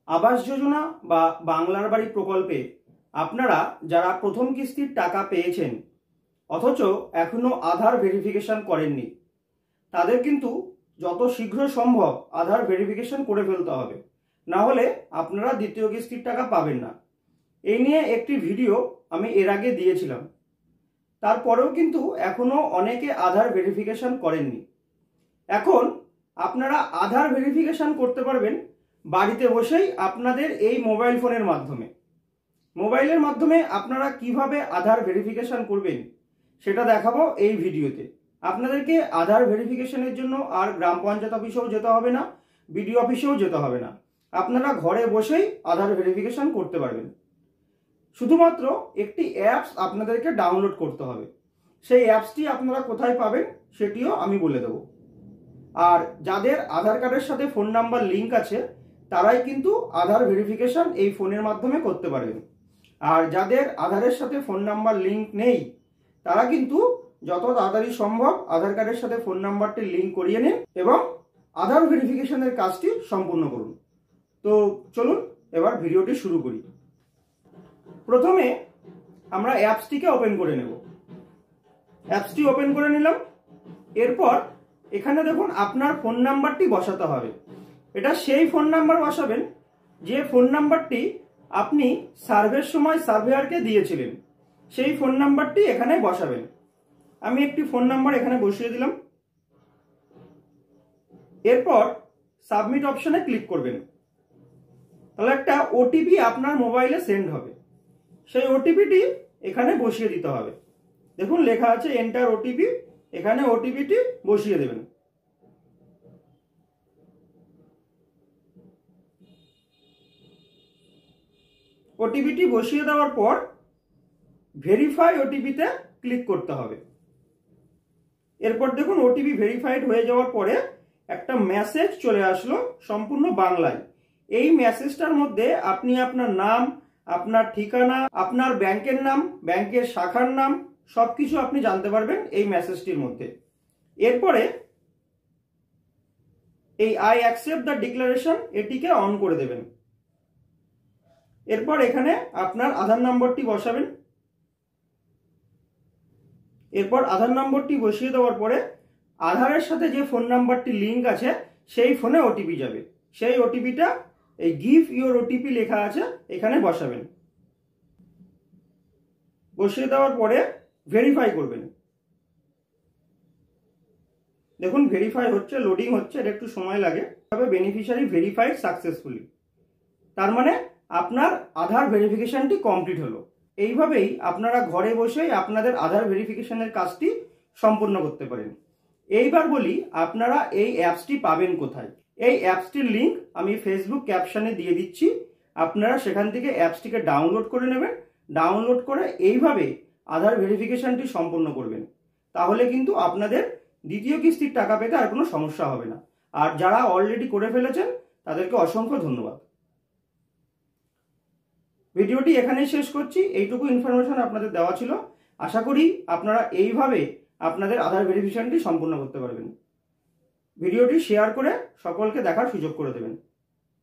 আবাস যোজনা বা বাংলার বাড়ি প্রকল্পে আপনারা যারা প্রথম কিস্তির টাকা পেয়েছেন অথচ এখনো আধার ভেরিফিকেশন করেননি, তাদের কিন্তু যত শীঘ্র সম্ভব আধার ভেরিফিকেশন করে ফেলতে হবে, না হলে আপনারা দ্বিতীয় কিস্তির টাকা পাবেন না। এই নিয়ে একটি ভিডিও আমি এর আগে দিয়েছিলাম, তারপরেও কিন্তু এখনো অনেকে আধার ভেরিফিকেশন করেননি। এখন আপনারা আধার ভেরিফিকেশন করতে পারবেন বাড়িতে বসেই আপনাদের এই মোবাইল ফোনের মাধ্যমে। মোবাইলের মাধ্যমে আপনারা কিভাবে আধার ভেরিফিকেশন করবেন সেটা দেখাবো এই ভিডিওতে। আপনাদেরকে আধার ভেরিফিকেশনের জন্য আর গ্রাম পঞ্চায়েত অফিসেও যেতে হবে না, বিডিও অফিসেও যেতে হবে না, আপনারা ঘরে বসেই আধার ভেরিফিকেশন করতে পারবেন। শুধুমাত্র একটি অ্যাপস আপনাদেরকে ডাউনলোড করতে হবে। সেই অ্যাপসটি আপনারা কোথায় পাবেন সেটিও আমি বলে দেব। আর যাদের আধার কার্ডের সাথে ফোন নাম্বার লিঙ্ক আছে তারাই কিন্তু আধার ভেরিফিকেশন এই ফোনের মাধ্যমে করতে পারবেন। আর যাদের আধারের সাথে ফোন নাম্বার লিঙ্ক নেই তারা কিন্তু যত তাড়াতাড়ি সম্ভব আধার কার্ডের সাথে ফোন নাম্বারটি লিঙ্ক করিয়ে নিন এবং আধার ভেরিফিকেশনের কাজটি সম্পূর্ণ করুন। তো চলুন এবার ভিডিওটি শুরু করি। প্রথমে আমরা অ্যাপসটিকে ওপেন করে নেব। অ্যাপসটি ওপেন করে নিলাম। এরপর এখানে দেখুন আপনার ফোন নাম্বারটি বসাতে হবে। এটা সেই ফোন নাম্বার বসাবেন যে ফোন নাম্বারটি আপনি সার্ভের সময় সার্ভেয়ারকে দিয়েছিলেন, সেই ফোন নাম্বারটি এখানে বসাবেন। আমি একটি ফোন নাম্বার এখানে বসিয়ে দিলাম। এরপর সাবমিট অপশনে ক্লিক করবেন। তাহলে একটা ওটিপি আপনার মোবাইলে সেন্ড হবে, সেই ওটিপিটি এখানে বসিয়ে দিতে হবে। দেখুন লেখা আছে এন্টার ওটিপি, এখানে ওটিপিটি বসিয়ে দেবেন। ওটিপিটি বসিয়ে দেওয়ার পর ভেরিফাই ওটিপিতে ক্লিক করতে হবে। এরপর দেখুন ওটিপি ভেরিফাইড হয়ে যাওয়ার পরে একটা মেসেজ চলে আসলো সম্পূর্ণ বাংলায়। এই মেসেজটার মধ্যে আপনি আপনার নাম, আপনার ঠিকানা, আপনার ব্যাংকের নাম, ব্যাংকের শাখার নাম সবকিছু আপনি জানতে পারবেন এই মেসেজটির মধ্যে। এরপরে এই আই অ্যাকসেপ্ট দ্য ডিক্লারেশন এটিকে অন করে দেবেন। এরপর এখানে আপনার আধার নম্বরটি বসাবেন। এরপর আধার নম্বরটি বসিয়ে দেওয়ার পরে আধারের সাথে যে ফোন নাম্বারটি লিঙ্ক আছে সেই ফোনে ওটিপি যাবে। সেই ওটিপিটা এই গিভ ইউর ওটিপি লেখা আছে এখানে বসাবেন। বসিয়ে দেওয়ার পরে ভেরিফাই করবেন। দেখুন ভেরিফাই হচ্ছে, লোডিং হচ্ছে, এটা একটু সময় লাগে। তবে বেনিফিশিয়ারি ভেরিফাইড সাকসেসফুলি, তার মানে আপনার আধার ভেরিফিকেশনটি কমপ্লিট হলো। এইভাবেই আপনারা ঘরে বসেই আপনাদের আধার ভেরিফিকেশনের কাজটি সম্পূর্ণ করতে পারেন। এইবার বলি আপনারা এই অ্যাপসটি পাবেন কোথায়। এই অ্যাপসটির লিঙ্ক আমি ফেসবুক ক্যাপশনে দিয়ে দিচ্ছি, আপনারা সেখান থেকে অ্যাপসটিকে ডাউনলোড করে নেবেন। ডাউনলোড করে এইভাবে আধার ভেরিফিকেশনটি সম্পূর্ণ করবেন, তাহলে কিন্তু আপনাদের দ্বিতীয় কিস্তির টাকা পেতে আর কোনো সমস্যা হবে না। আর যারা অলরেডি করে ফেলেছেন তাদেরকে অসংখ্য ধন্যবাদ। ভিডিওটি এখানেই শেষ করছি। এইটুকু ইনফরমেশন আপনাদের দেওয়া ছিল। আশা করি আপনারা এইভাবে আপনাদের আধার ভেরিফিকেশনটি সম্পূর্ণ করতে পারবেন। ভিডিওটি শেয়ার করে সকলকে দেখার সুযোগ করে দেবেন।